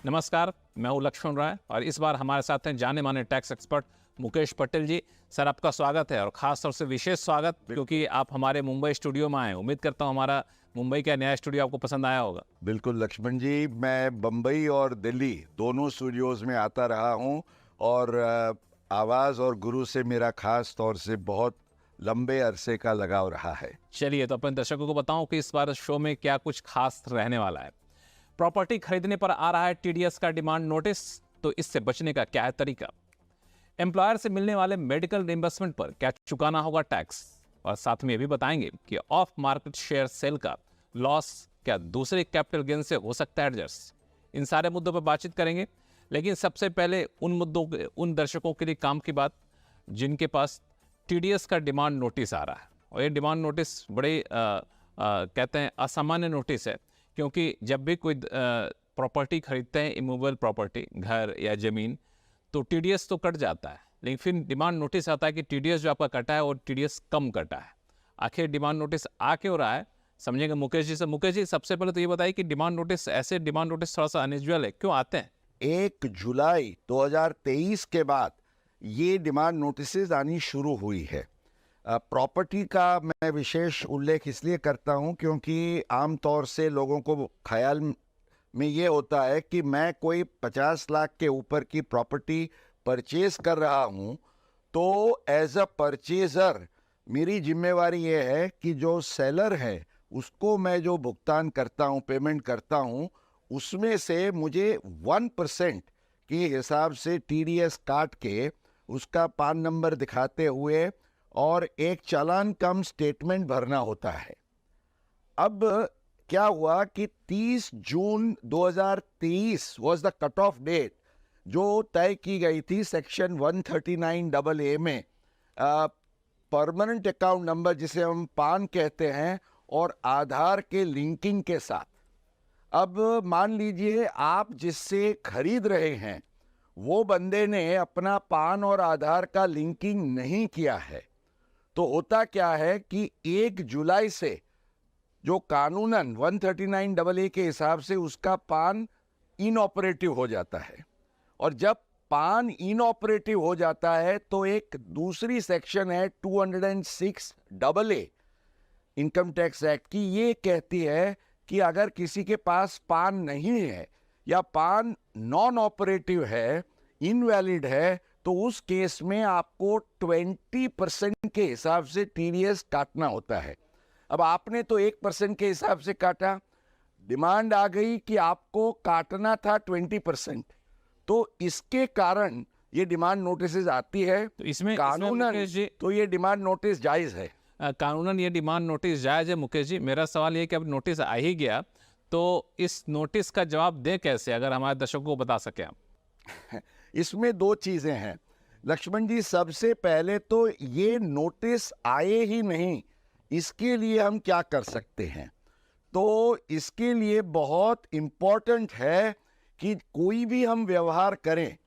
नमस्कार, मैं हूं लक्ष्मण राय और इस बार हमारे साथ हैं जाने माने टैक्स एक्सपर्ट मुकेश पटेल जी। सर, आपका स्वागत है और खास तौर से विशेष स्वागत क्योंकि आप हमारे मुंबई स्टूडियो में आए। उम्मीद करता हूं हमारा मुंबई का नया स्टूडियो आपको पसंद आया होगा। बिल्कुल लक्ष्मण जी, मैं बम्बई और दिल्ली दोनों स्टूडियोज में आता रहा हूं और आवाज़ और गुरु से मेरा खास तौर से बहुत लंबे अरसे का लगाव रहा है। चलिए, तो अपने दर्शकों को बताऊं कि इस बार शो में क्या कुछ खास रहने वाला है। प्रॉपर्टी खरीदने पर आ रहा है टीडीएस का डिमांड नोटिस, तो इससे बचने का क्या है तरीका। एम्प्लॉयर से मिलने वाले मेडिकल रिइंबर्समेंट पर क्या चुकाना होगा टैक्स, और साथ में ये भी बताएंगे कि ऑफ मार्केट शेयर सेल का लॉस क्या दूसरे कैपिटल गेन से हो सकता है एडजस्ट। इन सारे मुद्दों पर बातचीत करेंगे, लेकिन सबसे पहले उन दर्शकों के लिए काम की बात जिनके पास टीडीएस का डिमांड नोटिस आ रहा है। और ये डिमांड नोटिस बड़े कहते हैं असामान्य नोटिस है, क्योंकि जब भी कोई प्रॉपर्टी खरीदते हैं, इमूवेबल प्रॉपर्टी, घर या ज़मीन, तो टीडीएस तो कट जाता है, लेकिन फिर डिमांड नोटिस आता है कि टीडीएस जो आपका कटा है और टीडीएस कम कटा है। आखिर डिमांड नोटिस आ क्यों रहा है, समझेंगे मुकेश जी से। मुकेश जी, सबसे पहले तो ये बताइए कि डिमांड नोटिस थोड़ा सा अनयूजुअल है, क्यों आते हैं? 1 जुलाई 2023 के बाद ये डिमांड नोटिसेज आनी शुरू हुई है। प्रॉपर्टी का मैं विशेष उल्लेख इसलिए करता हूं क्योंकि आमतौर से लोगों को ख्याल में ये होता है कि मैं कोई 50 लाख के ऊपर की प्रॉपर्टी परचेज कर रहा हूं, तो एज अ परचेजर मेरी जिम्मेवारी ये है कि जो सेलर है उसको मैं जो भुगतान करता हूं, पेमेंट करता हूं, उसमें से मुझे 1% के हिसाब से टीडीएस काट के उसका पान नंबर दिखाते हुए और एक चालान कम स्टेटमेंट भरना होता है। अब क्या हुआ कि 30 June 2023 was the cut off date जो तय की गई थी सेक्शन 139AA में, परमानेंट अकाउंट नंबर जिसे हम पान कहते हैं और आधार के लिंकिंग के साथ। अब मान लीजिए आप जिससे खरीद रहे हैं वो बंदे ने अपना पान और आधार का लिंकिंग नहीं किया है, तो होता क्या है कि 1 जुलाई से जो कानूनन 139AA के हिसाब से उसका पान इनऑपरेटिव हो जाता है। और जब पान इनऑपरेटिव हो जाता है तो एक दूसरी सेक्शन है 206AA इनकम टैक्स एक्ट की, ये कहती है कि अगर किसी के पास पान नहीं है या पान नॉन ऑपरेटिव है, इनवैलिड है, तो उस केस में आपको 20% के हिसाब से टीडीएस काटना होता है। अब आपने तो 1% के हिसाब से काटा, डिमांड आ गई कि आपको काटना था 20%, तो इसके कारण ये डिमांड नोटिस आती है। तो इसमें कानूनन तो ये डिमांड नोटिस जायज़ है। कानूनन ये डिमांड नोटिस जायज़ है। मुकेश जी, मेरा सवाल ये कि अब नोटिस आ ही गया, तो इस नोटिस का जवाब दें कैसे, अगर हमारे दर्शकों को बता सकें आप। इसमें 2 चीज़ें हैं लक्ष्मण जी। सबसे पहले तो ये नोटिस आए ही नहीं, इसके लिए हम क्या कर सकते हैं। तो इसके लिए बहुत इम्पोर्टेंट है कि कोई भी हम व्यवहार करें,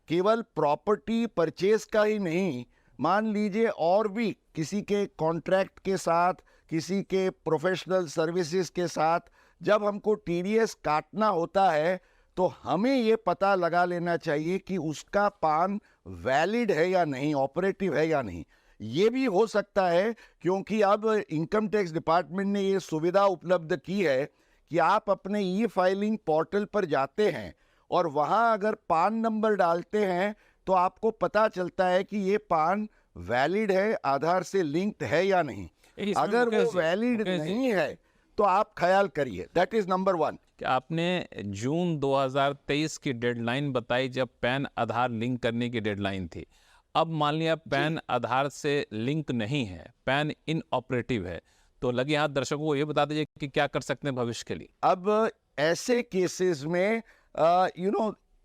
केवल प्रॉपर्टी परचेज का ही नहीं, मान लीजिए और भी किसी के कॉन्ट्रैक्ट के साथ, किसी के प्रोफेशनल सर्विसेज के साथ जब हमको टीडीएस काटना होता है, तो हमें ये पता लगा लेना चाहिए कि उसका पान वैलिड है या नहीं, ऑपरेटिव है या नहीं। ये भी हो सकता है क्योंकि अब इनकम टैक्स डिपार्टमेंट ने ये सुविधा उपलब्ध की है कि आप अपने ई फाइलिंग पोर्टल पर जाते हैं और वहाँ अगर पान नंबर डालते हैं तो आपको पता चलता है कि ये पान वैलिड है, आधार से लिंक्ड है या नहीं। अगर वो वैलिड नहीं है तो आप ख्याल करिए। That is number 1। आपने जून 2023 की डेडलाइन बताई जब पैन आधार लिंक करने की डेडलाइन थी। अब मान लिया पैन आधार से लिंक नहीं है, पैन इनऑपरेटिव है, तो लगे हाथ दर्शकों को ये बता दीजिए कि क्या कर सकते हैं भविष्य के लिए। अब ऐसे केसेस में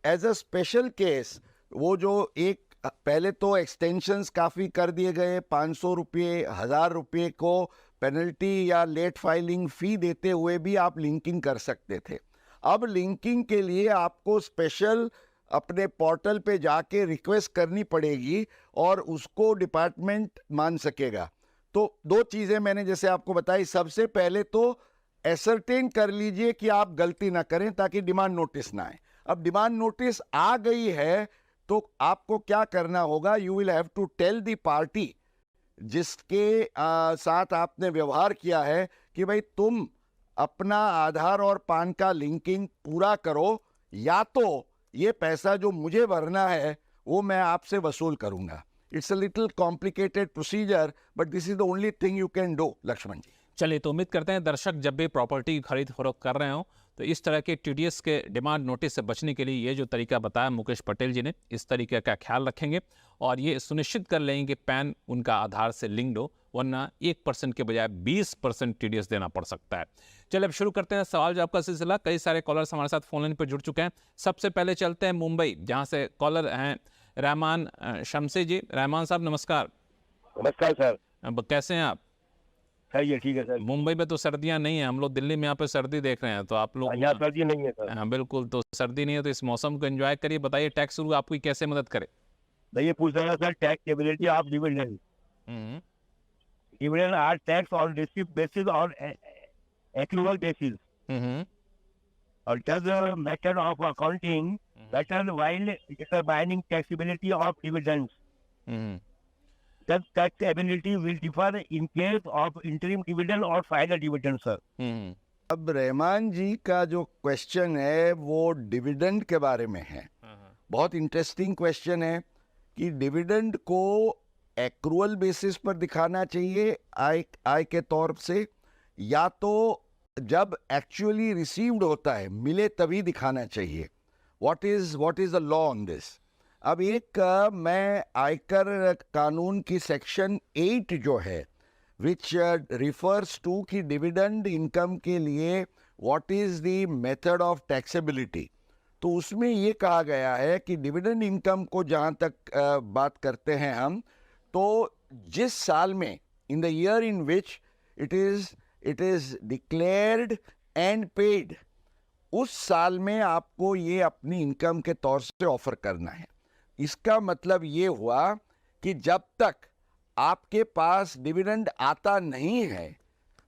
एज अ स्पेशल केस, वो जो एक पहले तो एक्सटेंशंस काफ़ी कर दिए गए, 500 रुपये, 1000 रुपये को पेनल्टी या लेट फाइलिंग फ़ी देते हुए भी आप लिंकिंग कर सकते थे। अब लिंकिंग के लिए आपको स्पेशल अपने पोर्टल पे जाके रिक्वेस्ट करनी पड़ेगी और उसको डिपार्टमेंट मान सकेगा। तो 2 चीज़ें मैंने जैसे आपको बताई। सबसे पहले तो एसरटेन कर लीजिए कि आप गलती ना करें ताकि डिमांड नोटिस ना आए। अब डिमांड नोटिस आ गई है तो आपको क्या करना होगा, you will have to tell the party जिसके साथ आपने व्यवहार किया है कि भाई तुम अपना आधार और पान का लिंकिंग पूरा करो, या तो ये पैसा जो मुझे भरना है वो मैं आपसे वसूल करूंगा। It's a little complicated procedure but this is the only thing you can do. Laxman ji, चलिए, तो उम्मीद करते हैं दर्शक जब भी प्रॉपर्टी की खरीद फरोख्त कर रहे हो तो इस तरह के टीडीएस के डिमांड नोटिस से बचने के लिए ये जो तरीका बताया मुकेश पटेल जी ने, इस तरीके का ख्याल रखेंगे और ये सुनिश्चित कर लेंगे कि पैन उनका आधार से लिंक्ड हो, वरना 1% के बजाय 20% टीडीएस देना पड़ सकता है। चलिए, अब शुरू करते हैं सवाल जवाब का सिलसिला। कई सारे कॉलर्स हमारे साथ फोन लाइन पर जुड़ चुके हैं। सबसे पहले चलते हैं मुंबई, जहाँ से कॉलर हैं रहमान शमसी जी। रहमान साहब नमस्कार। नमस्कार सर। अब कैसे हैं आप? सर ये ठीक है सर। मुंबई में तो सर्दियां नहीं है, हम लोग दिल्ली में यहाँ पे सर्दी देख रहे हैं, तो आप लोग यहाँ सर्दी नहीं है सर। हाँ बिल्कुल, तो सर्दी नहीं है तो इस मौसम को एंजॉय करिए। बताइए टैक्स रूल आपकी कैसे मदद करे? मैं ये पूछ रहा था sir, taxability of dividend. Hmm, dividend are tax on receipt basis और एक्रूवल बेसिस, हम्म, और does the method of accounting better while determining taxability of dividends? Hmm, Does taxability will differ in case of interim dividend or final dividend sir? हम्म, अब रहमान जी का जो question है वो dividend के बारे में है। बहुत इंटरेस्टिंग क्वेश्चन है कि डिविडेंड को एक्रूअल बेसिस पर दिखाना चाहिए आय के तौर से, या तो जब एक्चुअली रिसीव्ड होता है मिले तभी दिखाना चाहिए। What is the law on this? अब एक मैं आयकर कानून की सेक्शन 8 जो है विच रिफर्स टू कि डिविडेंड इनकम के लिए what is the method of taxability, तो उसमें ये कहा गया है कि डिविडेंड इनकम को जहाँ तक बात करते हैं हम, तो जिस साल में in the year in which it is declared and paid, उस साल में आपको ये अपनी इनकम के तौर से ऑफर करना है। इसका मतलब ये हुआ कि जब तक आपके पास डिविडेंड आता नहीं है,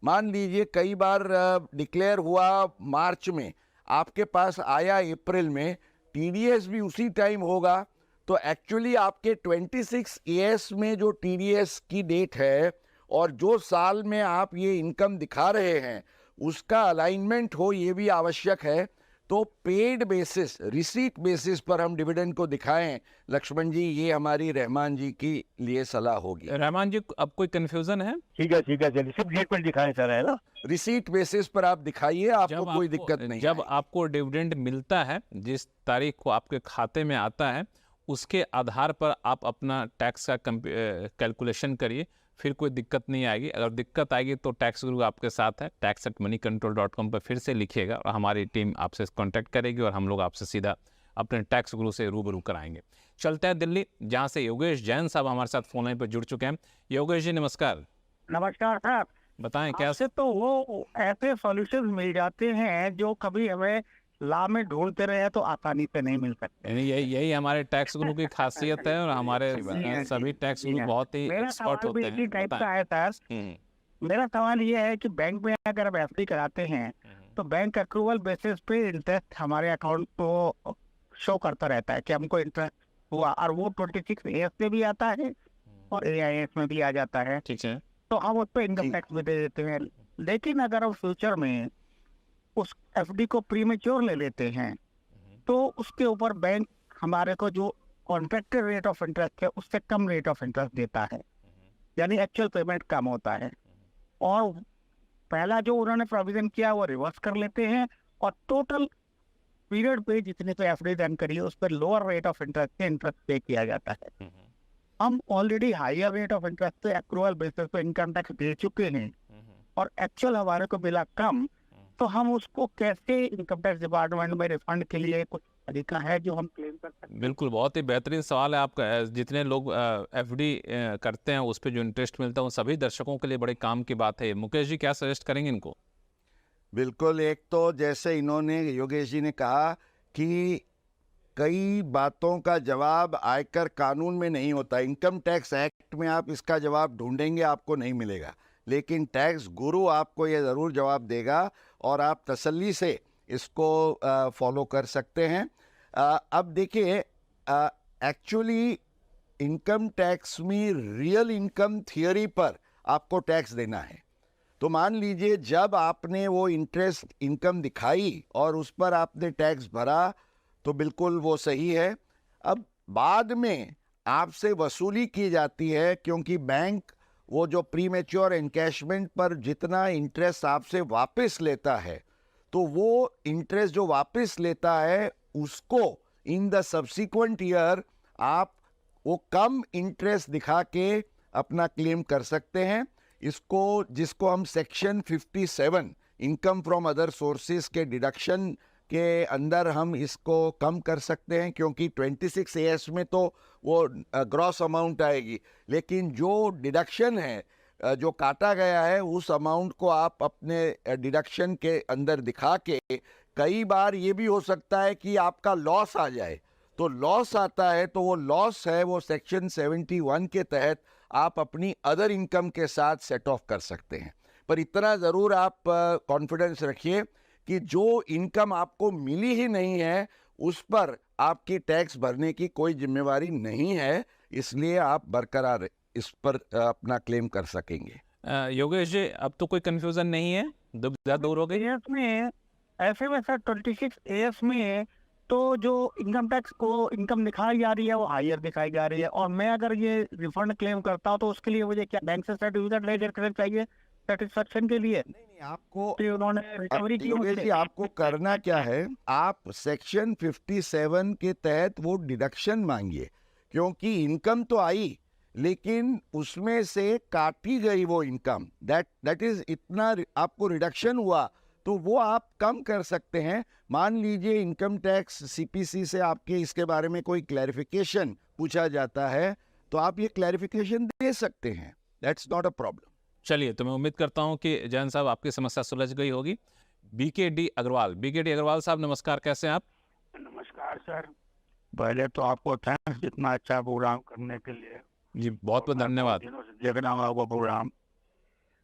मान लीजिए कई बार डिक्लेयर हुआ मार्च में, आपके पास आया अप्रैल में, टीडीएस भी उसी टाइम होगा, तो एक्चुअली आपके 26 ईएस में जो टीडीएस की डेट है और जो साल में आप ये इनकम दिखा रहे हैं उसका अलाइनमेंट हो, ये भी आवश्यक है। तो पेड बेसिस, रिसीट बेसिस पर हम डिविडेंड को दिखाएं। लक्ष्मण जी, ये हमारी रहमान जी की लिए सलाह होगी। रहमान जी, अब कोई कंफ्यूजन है? ठीक है सर, रिसीप्ट डेट पर दिखाएं सर, है ना? रिसीट बेसिस पर आप दिखाइए, आपको कोई दिक्कत नहीं। जब आपको डिविडेंड मिलता है, जिस तारीख को आपके खाते में आता है, उसके आधार पर आप अपना टैक्स का कैलकुलेशन करिए, फिर कोई दिक्कत नहीं आएगी। अगर दिक्कत आएगी तो टैक्स गुरु आपके साथ है, tax@moneycontrol.com पर फिर से लिखिएगा और हमारी टीम आपसे कांटेक्ट करेगी और हम लोग आपसे सीधा अपने टैक्स गुरु से रूबरू कराएंगे। चलते हैं दिल्ली, जहां से योगेश जैन साहब हमारे साथ फोन लाइन पर जुड़ चुके हैं। योगेश जी नमस्कार। नमस्कार सर। बताएं क्या? आपसे तो वो ऐसे सॉल्यूशन मिल जाते हैं जो कभी हमें ला में ढूंढते रहे तो आसानी से नहीं मिल सकते। यानी यही हमारे टैक्स गुरु की खासियत है और हमारे सभी टैक्स गुरु बहुत ही मेरा एक्सपर्ट सवाल होते भी इसी हैं। टाइप बताएं। का है सर। हम्म, मेरा सवाल ये है कि बैंक में अगर हम एफडी कराते हैं तो बैंक अक्रूवल बेसिस पे इंटरेस्ट हमारे अकाउंट को शो करता रहता है कि हमको इंटरेस्ट हुआ, और वो 26 एएस से भी आता है और एआईएस में भी आ जाता है, ठीक है। तो हम उस पर इनकम टैक्स भी दे देते हैं। लेकिन अगर हम फ्यूचर में उस एफडी को प्रीमेच्योर ले लेते हैं तो उसके ऊपर बैंक हमारे को जो कॉन्ट्रैक्टेड रेट ऑफ इंटरेस्ट है उससे कम रेट ऑफ इंटरेस्ट देता है, यानी एक्चुअल पेमेंट कम होता है, और पहला जो उन्होंने प्रोविजन किया वो रिवर्स कर लेते हैं और टोटल पीरियड पे जितने तो एफडी डन करी है उस पर लोअर रेट ऑफ इंटरेस्ट से इंटरेस्ट पे किया जाता है। हम already higher rate of interest पे एक्रूवल बेसिस पे इनकम टैक्स दे चुके हैं और एक्चुअल हमारे को मिला कम, तो हम उसको कैसे इनकम टैक्स डिपार्टमेंट में रिफंड के लिए कुछ तरीका है जो हम क्लेम कर सकते हैं? बिल्कुल, बहुत ही बेहतरीन सवाल है आपका। जितने लोग एफडी करते हैं उस पर जो इंटरेस्ट मिलता है उन सभी दर्शकों के लिए बड़े काम की बात है। मुकेश जी क्या सजेस्ट करेंगे इनको? बिल्कुल, एक तो जैसे इन्होंने योगेश जी ने कहा कि कई बातों का जवाब आयकर कानून में नहीं होता, इनकम टैक्स एक्ट में आप इसका जवाब ढूंढेंगे आपको नहीं मिलेगा, लेकिन टैक्स गुरु आपको ये ज़रूर जवाब देगा और आप तसल्ली से इसको फॉलो कर सकते हैं। अब देखिए, एक्चुअली इनकम टैक्स में रियल इनकम थियरी पर आपको टैक्स देना है। तो मान लीजिए जब आपने वो इंटरेस्ट इनकम दिखाई और उस पर आपने टैक्स भरा तो बिल्कुल वो सही है। अब बाद में आपसे वसूली की जाती है, क्योंकि बैंक वो जो प्रीमेच्योर एनकैशमेंट पर जितना इंटरेस्ट आपसे वापस लेता है, तो वो इंटरेस्ट जो वापस लेता है उसको इन द सब्सिक्वेंट ईयर आप वो कम इंटरेस्ट दिखा के अपना क्लेम कर सकते हैं। इसको जिसको हम section 57 income from other sources के डिडक्शन के अंदर हम इसको कम कर सकते हैं, क्योंकि 26 AS में तो वो ग्रॉस अमाउंट आएगी, लेकिन जो डिडक्शन है, जो काटा गया है, उस अमाउंट को आप अपने डिडक्शन के अंदर दिखा के, कई बार ये भी हो सकता है कि आपका लॉस आ जाए। तो लॉस आता है तो वो लॉस है वो सेक्शन 71 के तहत आप अपनी अदर इनकम के साथ सेट ऑफ कर सकते हैं। पर इतना ज़रूर आप कॉन्फिडेंस रखिए कि जो इनकम आपको मिली ही नहीं है उस पर आपकी टैक्स भरने की कोई जिम्मेवारी नहीं है, इसलिए आप बरकरार इस पर अपना क्लेम कर सकेंगे। योगेश जी, अब तो कोई कंफ्यूजन नहीं है, दुविधा दूर हो गई? AS में ऐसे में सर 26 AS में तो जो इनकम टैक्स को इनकम दिखाई जा रही है वो हायर दिखाई जा रही है, और मैं अगर ये रिफंड क्लेम करता हूँ तो उसके लिए मुझे क्या बैंक से सर्टिफिकेट लेकर चाहिए सेटिस्फेक्शन के लिए? नहीं, आपको तो उन्होंने रिकवरी की योगेश जी, आपको करना क्या है, आप सेक्शन 57 के तहत वो डिडक्शन मांगिए, क्योंकि इनकम तो आई लेकिन उसमें से काटी गई वो इनकम, दैट इज इतना आपको रिडक्शन हुआ, तो वो आप कम कर सकते हैं। मान लीजिए इनकम टैक्स CPC से आपके इसके बारे में कोई क्लैरिफिकेशन पूछा जाता है तो आप ये क्लैरिफिकेशन दे सकते हैं, दैट्स नॉट अ प्रॉब्लम। चलिए, तो मैं उम्मीद करता हूं कि जैन साहब आपकी समस्या सुलझ गई होगी। BKD अग्रवाल साहब, नमस्कार, कैसे हैं आप? नमस्कार सर, पहले तो आपको थैंक्स इतना अच्छा प्रोग्राम करने के लिए। जी, बहुत बहुत धन्यवाद। दिनों से देख रहा हूँ आपका प्रोग्राम।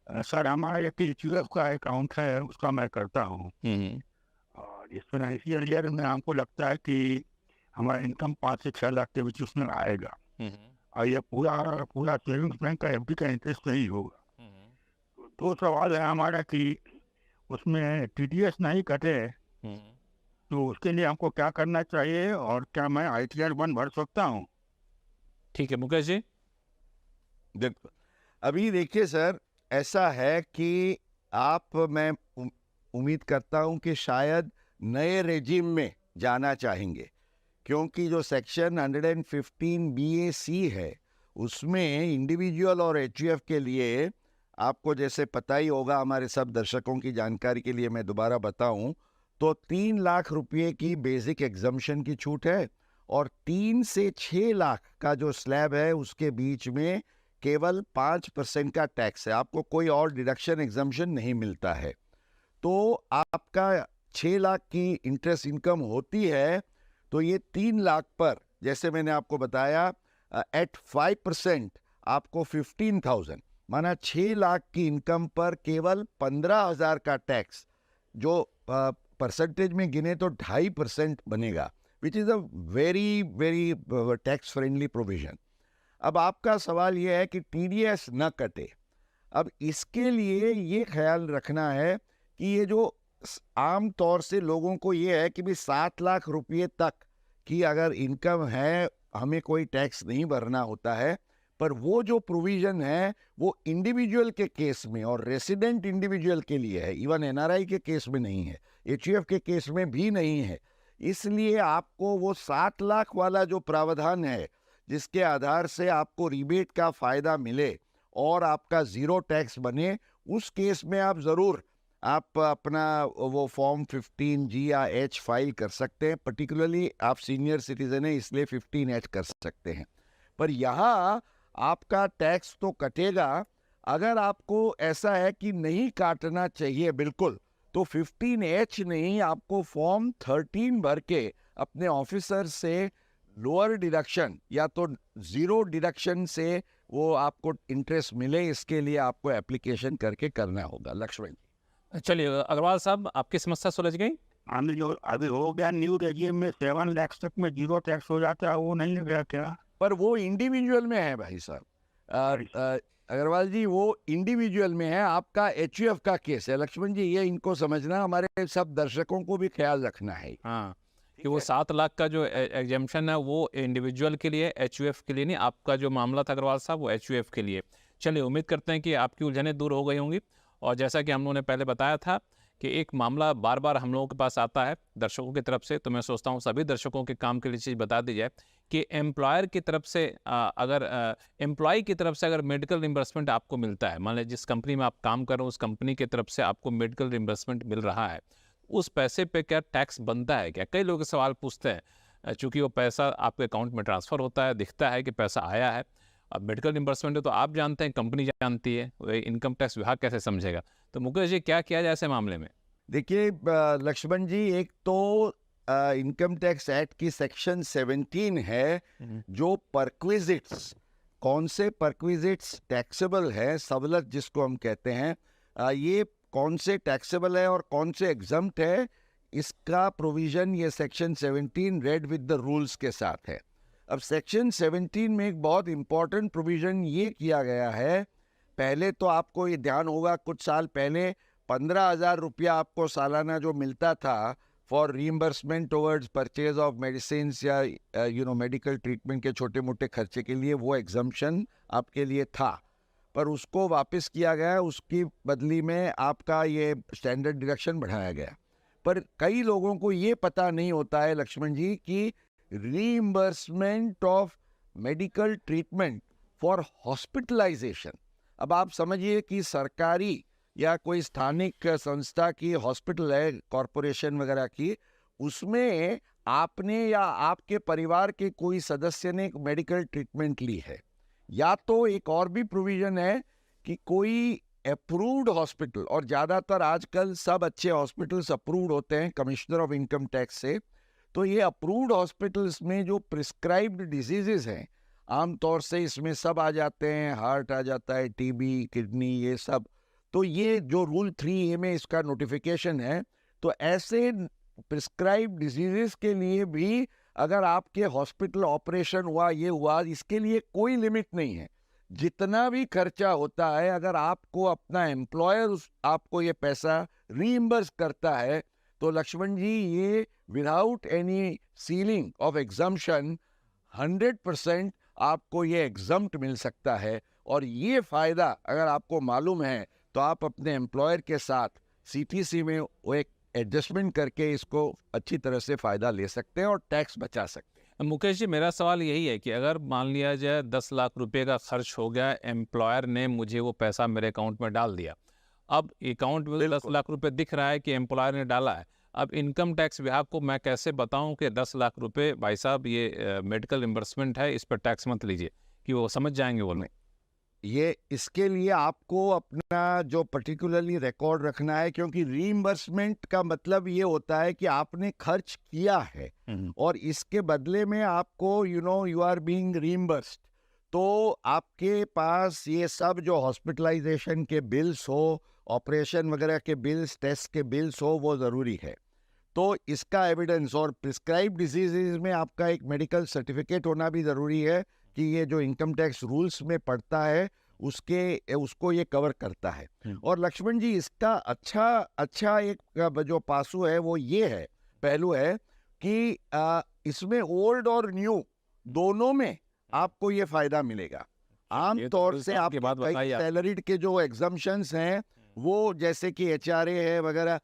सर, हमारा एक EQF का अकाउंट है, उसका मैं करता हूँ, और इस फाइनेंशियल ईयर में हमको लगता है कि हमारा इनकम 5 से 6 लाख के बीच उसमें आएगा, और ये पूरा सेविंग्स बैंक का FD का इंटरेस्ट नहीं होगा। तो सवाल है हमारा कि उसमें TDS नहीं कटे, तो उसके लिए हमको क्या करना चाहिए, और क्या मैं ITR 1 भर सकता हूँ? ठीक है मुकेश जी। देखो, अभी देखिए सर, ऐसा है कि मैं उम्मीद करता हूं कि शायद नए रेजिम में जाना चाहेंगे, क्योंकि जो सेक्शन 115 BAC है उसमें इंडिविजुअल और HUF के लिए, आपको जैसे पता ही होगा, हमारे सब दर्शकों की जानकारी के लिए मैं दोबारा बताऊं तो 3 लाख रुपए की बेसिक एग्जम्पशन की छूट है, और 3 से 6 लाख का जो स्लैब है उसके बीच में केवल 5% का टैक्स है, आपको कोई और डिडक्शन एग्जम्पशन नहीं मिलता है। तो आपका 6 लाख की इंटरेस्ट इनकम होती है तो ये 3 लाख पर, जैसे मैंने आपको बताया, एट 5% आपको 15,000, माना 6 लाख की इनकम पर केवल 15,000 का टैक्स, जो परसेंटेज में गिने तो 2.5% बनेगा, which is a very very tax friendly provision. अब आपका सवाल यह है कि TDS न कटे। अब इसके लिए ये ख्याल रखना है कि ये जो आम तौर से लोगों को ये है कि भी 7 लाख रुपये तक की अगर इनकम है हमें कोई टैक्स नहीं भरना होता है, पर वो जो प्रोविजन है वो इंडिविजुअल के केस में और रेसिडेंट इंडिविजुअल के लिए है, इवन NRI के केस में नहीं है, HUF के केस में भी नहीं है। इसलिए आपको वो 7 लाख वाला जो प्रावधान है जिसके आधार से आपको रिबेट का फ़ायदा मिले और आपका ज़ीरो टैक्स बने, उस केस में आप ज़रूर आप अपना वो फॉर्म 15G या H फाइल कर सकते हैं। पर्टिकुलरली आप सीनियर सिटीजन हैं इसलिए 15H कर सकते हैं। पर यहाँ आपका टैक्स तो कटेगा। अगर आपको ऐसा है कि नहीं काटना चाहिए बिल्कुल, तो 15H नहीं, आपको फॉर्म 13 भर के अपने ऑफिसर से लोअर डिडक्शन या तो ज़ीरो डिडक्शन से वो आपको इंटरेस्ट मिले, इसके लिए आपको एप्लीकेशन करके करना होगा। लक्ष्मण जी। चलिए अग्रवाल साहब, आपकी समस्या सुलझ गई? हमें जो अभी हो गया न्यू रेजिम में 7 लाख तक में 0 टैक्स हो जाता है, वो नहीं लग रहा क्या? पर वो इंडिविजुअल में है भाई साहब। अग्रवाल जी, वो इंडिविजुअल में है, आपका एचयूएफ का केस है। लक्ष्मण जी, ये इनको समझना, हमारे सब दर्शकों को भी ख्याल रखना है। हाँ, कि वो 7 लाख का जो एग्जेम्पशन है वो इंडिविजुअल के लिए, एचयूएफ के लिए नहीं। आपका जो मामला था अग्रवाल साहब, वो एचयूएफ के लिए। चलिए, उम्मीद करते हैं कि आपकी उलझनें दूर हो गई होंगी। और जैसा कि हम लोगों ने पहले बताया था कि एक मामला बार बार हम लोगों के पास आता है दर्शकों की तरफ से, तो मैं सोचता हूँ सभी दर्शकों के काम के लिए चीज़ बता दी जाए कि एम्प्लॉयर की तरफ से अगर एम्प्लॉय की तरफ से अगर मेडिकल रिम्बर्समेंट आपको मिलता है, मान लीजिए जिस कंपनी में आप काम कर रहे हो उस कंपनी की तरफ से आपको मेडिकल रिम्बर्समेंट मिल रहा है, उस पैसे पे क्या टैक्स बनता है क्या? कई लोग सवाल पूछते हैं। चूँकि वो पैसा आपके अकाउंट में ट्रांसफ़र होता है, दिखता है कि पैसा आया है। अब मेडिकल रिम्बर्समेंट है तो आप जानते हैं, कंपनी जानती है, इनकम टैक्स विभाग कैसे समझेगा? तो मुकेश जी, क्या किया जाए ऐसे मामले में? देखिए लक्ष्मण जी, एक तो इनकम टैक्स एक्ट की सेक्शन 17 है जो परक्विजिट्स, कौन से परक्विजिट्स टैक्सेबल है, सवलत जिसको हम कहते हैं, ये कौन से टैक्सेबल है और कौन से एग्जम्प्ट है, इसका प्रोविजन ये section 17 read with the rules के साथ है। अब सेक्शन 17 में एक बहुत इंपॉर्टेंट प्रोविजन ये किया गया है। पहले तो आपको ये ध्यान होगा, कुछ साल पहले 15,000 रुपया आपको सालाना जो मिलता था for reimbursement towards purchase of medicine या मेडिकल ट्रीटमेंट के छोटे मोटे खर्चे के लिए, वो एग्जम्पशन आपके लिए था। पर उसको वापस किया गया, उसकी बदली में आपका ये स्टैंडर्ड डिडक्शन बढ़ाया गया। पर कई लोगों को ये पता नहीं होता है लक्ष्मण जी कि reimbursement of medical treatment for hospitalisation, अब आप समझिए कि सरकारी या कोई स्थानिक संस्था की हॉस्पिटल है, कॉरपोरेशन वगैरह की, उसमें आपने या आपके परिवार के कोई सदस्य ने एक मेडिकल ट्रीटमेंट ली है, या तो एक और भी प्रोविजन है कि कोई अप्रूव्ड हॉस्पिटल, और ज़्यादातर आजकल सब अच्छे हॉस्पिटल्स अप्रूव्ड होते हैं कमिश्नर ऑफ इनकम टैक्स से, तो ये अप्रूव्ड हॉस्पिटल्स में जो प्रिस्क्राइब्ड डिजीजेज हैं, आमतौर से इसमें सब आ जाते हैं, हार्ट आ जाता है, टीबी, किडनी, ये सब। तो ये जो रूल 3A में इसका नोटिफिकेशन है, तो ऐसे प्रिस्क्राइब्ड डिजीजेस के लिए भी अगर आपके हॉस्पिटल ऑपरेशन हुआ, ये हुआ, इसके लिए कोई लिमिट नहीं है। जितना भी खर्चा होता है, अगर आपको अपना एम्प्लॉयर आपको ये पैसा रीइंबर्स करता है, तो लक्ष्मण जी ये without any ceiling of exemption 100% आपको ये एग्जम्प्ट मिल सकता है। और ये फ़ायदा अगर आपको मालूम है तो आप अपने एम्प्लॉयर के साथ सीटीसी में वो एक एडजस्टमेंट करके इसको अच्छी तरह से फ़ायदा ले सकते हैं और टैक्स बचा सकते हैं। मुकेश जी, मेरा सवाल यही है कि अगर मान लिया जाए 10 लाख रुपए का खर्च हो गया, एम्प्लॉयर ने मुझे वो पैसा मेरे अकाउंट में डाल दिया, अब अकाउंट में 10 लाख रुपए दिख रहा है कि एम्प्लॉयर ने डाला है, अब इनकम टैक्स विभाग को मैं कैसे बताऊं कि 10 लाख रुपए भाई साहब ये मेडिकल रिम्बर्समेंट है, इस पर टैक्स मत लीजिए, कि वो समझ जाएंगे वो लोग? ये इसके लिए आपको अपना जो पर्टिकुलरली रिकॉर्ड रखना है, क्योंकि रीइंबर्समेंट का मतलब ये होता है कि आपने खर्च किया है और इसके बदले में आपको यू आर बीइंग रीइंबर्स्ड। तो आपके पास ये सब जो हॉस्पिटलाइजेशन के बिल्स हो, ऑपरेशन वगैरह के बिल्स, टेस्ट के बिल्स हो, वो ज़रूरी है। तो इसका एविडेंस, और प्रिस्क्राइब डिजीजेज में आपका एक मेडिकल सर्टिफिकेट होना भी ज़रूरी है कि ये जो इनकम टैक्स रूल्स में पड़ता है उसको ये कवर करता है। और लक्ष्मण जी, इसका अच्छा एक जो पासू है वो ये है, पहलू है कि इसमें ओल्ड और न्यू दोनों में आपको ये फायदा मिलेगा। आम तौर से आप सैलरीड के जो एग्जम्पशंस हैं, वो जैसे कि HRA है वगैरह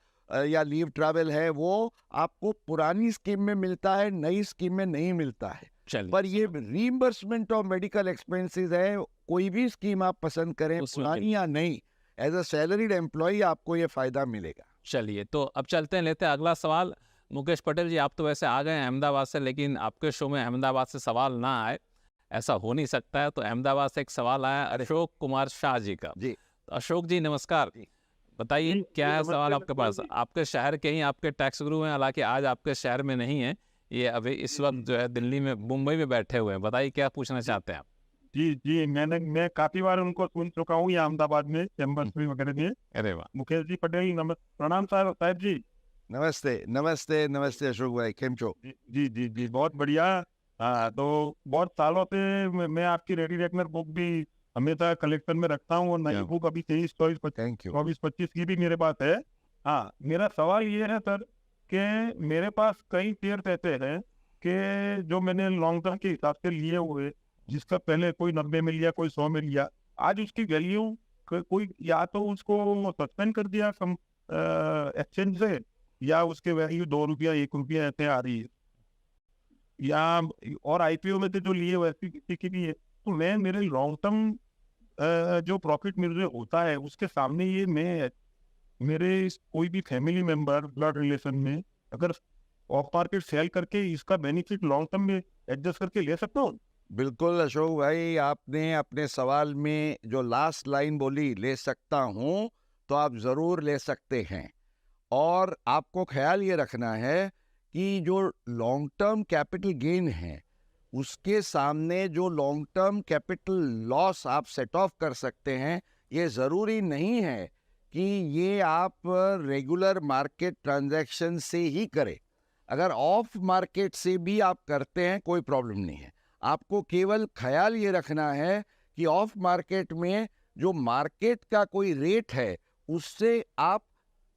या लीव ट्रैवल है, वो आपको पुरानी स्कीम में मिलता है, नई स्कीम में नहीं मिलता है। पर ये रीइंबर्समेंट ऑफ मेडिकल एक्सपेंसेस है, कोई भी स्कीम आप पसंद करें, पुरानी या नई, एज अ सैलरीड एम्प्लॉय आपको ये फायदा मिलेगा। चलिए, तो अब चलते हैं, लेते हैं अगला सवाल। मुकेश पटेल जी, आप तो वैसे आ गए अहमदाबाद से, लेकिन आपके शो में अहमदाबाद से सवाल ना आए, ऐसा हो नहीं सकता है। तो अहमदाबाद से एक सवाल आया अशोक कुमार शाह जी का। जी, तो अशोक जी नमस्कार, बताइए क्या है सवाल आपके पास? आपके शहर के ही आपके टैक्स गुरु हैं, हालांकि आज आपके शहर में नहीं है, ये अभी इस वक्त जो है दिल्ली में, मुंबई में बैठे हुए हैं। बताइए क्या पूछना चाहते हैं आप? जी, मैं काफी बार उनको सुन चुका हूँ, ये अहमदाबाद में चैम्बर्स में वगैरह में। अरे वाह। मुकेश जी, पटेल प्रणाम साहब जी। नमस्ते नमस्ते नमस्ते अशोक भाई, केम छो? जी जी जी, बहुत बढ़िया। हाँ, तो बहुत सालों से मैं आपकी रेडी रेकनर बुक भी हमेशा कलेक्शन में रखता हूँ, और नई क्या? बुक अभी 23 थैंक यू। 24 25 की भी मेरे पास है। हाँ, मेरा सवाल ये है सर कि मेरे पास कई शेयर्स ऐसे हैं कि जो मैंने लॉन्ग टर्म के हिसाब से लिए हुए, जिसका पहले कोई 90 में लिया, कोई 100 में लिया, आज उसकी वैल्यू कोई या तो उसको सस्पेंड कर दिया एक्सचेंज से, या उसके वैल्यू 2 रुपया 1 रुपया ऐसे आ रही है, या और आईपीओ में से जो लिए वैसी किसी की भी है। तो मैं मेरे लॉन्ग टर्म जो प्रॉफिट मुझे होता है उसके सामने ये मैं मेरे कोई भी फैमिली मेंबर ब्लड रिलेशन में अगर ऑफ मार्केट सेल करके इसका बेनिफिट लॉन्ग टर्म में एडजस्ट करके ले सकता हूँ। बिल्कुल अशोक भाई, आपने अपने सवाल में जो लास्ट लाइन बोली, ले सकता हूँ, तो आप ज़रूर ले सकते हैं। और आपको ख्याल ये रखना है कि जो लॉन्ग टर्म कैपिटल गेन है, उसके सामने जो लॉन्ग टर्म कैपिटल लॉस आप सेट ऑफ कर सकते हैं, ये ज़रूरी नहीं है कि ये आप रेगुलर मार्केट ट्रांजैक्शन से ही करें। अगर ऑफ मार्केट से भी आप करते हैं, कोई प्रॉब्लम नहीं है। आपको केवल ख्याल ये रखना है कि ऑफ मार्केट में जो मार्केट का कोई रेट है, उससे आप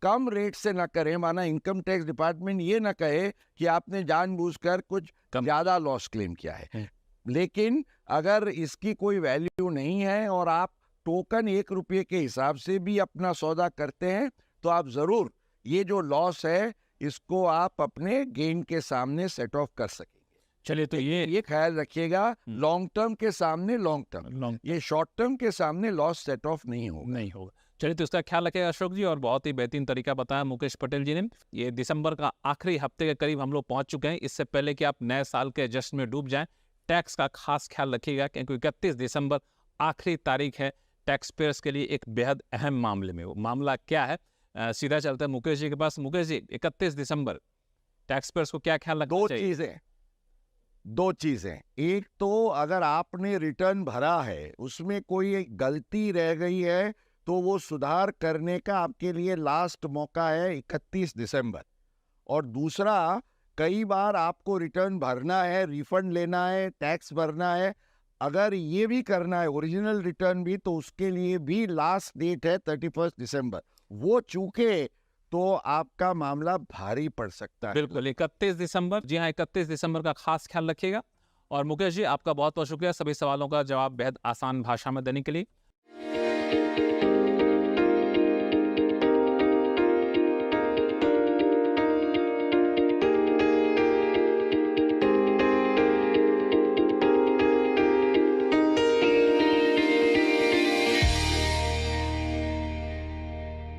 कम रेट से ना करें। माना इनकम टैक्स डिपार्टमेंट ये ना कहे कि आपने जानबूझकर कुछ ज़्यादा लॉस क्लेम किया है। लेकिन अगर इसकी कोई वैल्यू नहीं है और आप टोकन 1 रुपये के हिसाब से भी अपना सौदा करते हैं, तो आप ज़रूर ये जो लॉस है इसको आप अपने गेन के सामने सेट ऑफ कर सकेंगे। चलिए, तो ये ख्याल रखिएगा, लॉन्ग टर्म के सामने लॉन्ग टर्म, ये शॉर्ट टर्म के सामने लॉस सेट ऑफ नहीं होगा। चलिए, तो इसका ख्याल रखेगा अशोक जी। और बहुत ही बेहतरीन तरीका बताया मुकेश पटेल जी ने। ये दिसंबर का आखिरी हफ्ते के करीब हम लोग पहुंच चुके हैं। इससे पहले कि आप नए साल के जश्न में डूब जाएं, टैक्स का खास ख्याल रखिएगा, क्योंकि 31 दिसंबर आखिरी तारीख है टैक्स पेयर्स के लिए एक बेहद अहम मामले में। वो मामला क्या है, सीधा चलते हैं मुकेश जी के पास। मुकेश जी, 31 दिसंबर टैक्स पेयर्स को क्या ख्याल रखना चाहिए? दो चीजें। एक तो अगर आपने रिटर्न भरा है, उसमें कोई एक गलती रह गई है, तो वो सुधार करने का आपके लिए लास्ट मौका है 31 दिसंबर। और दूसरा, कई बार आपको रिटर्न भरना है, रिफंड लेना है, टैक्स भरना है, अगर ये भी करना है ओरिजिनल रिटर्न भी, तो उसके लिए भी लास्ट डेट है 31 दिसंबर। वो चूके तो आपका मामला भारी पड़ सकता है। बिल्कुल, 31 दिसंबर, जी हाँ, 31 दिसंबर का खास ख्याल रखिएगा। और मुकेश जी, आपका बहुत बहुत शुक्रिया सभी सवालों का जवाब बेहद आसान भाषा में देने के लिए।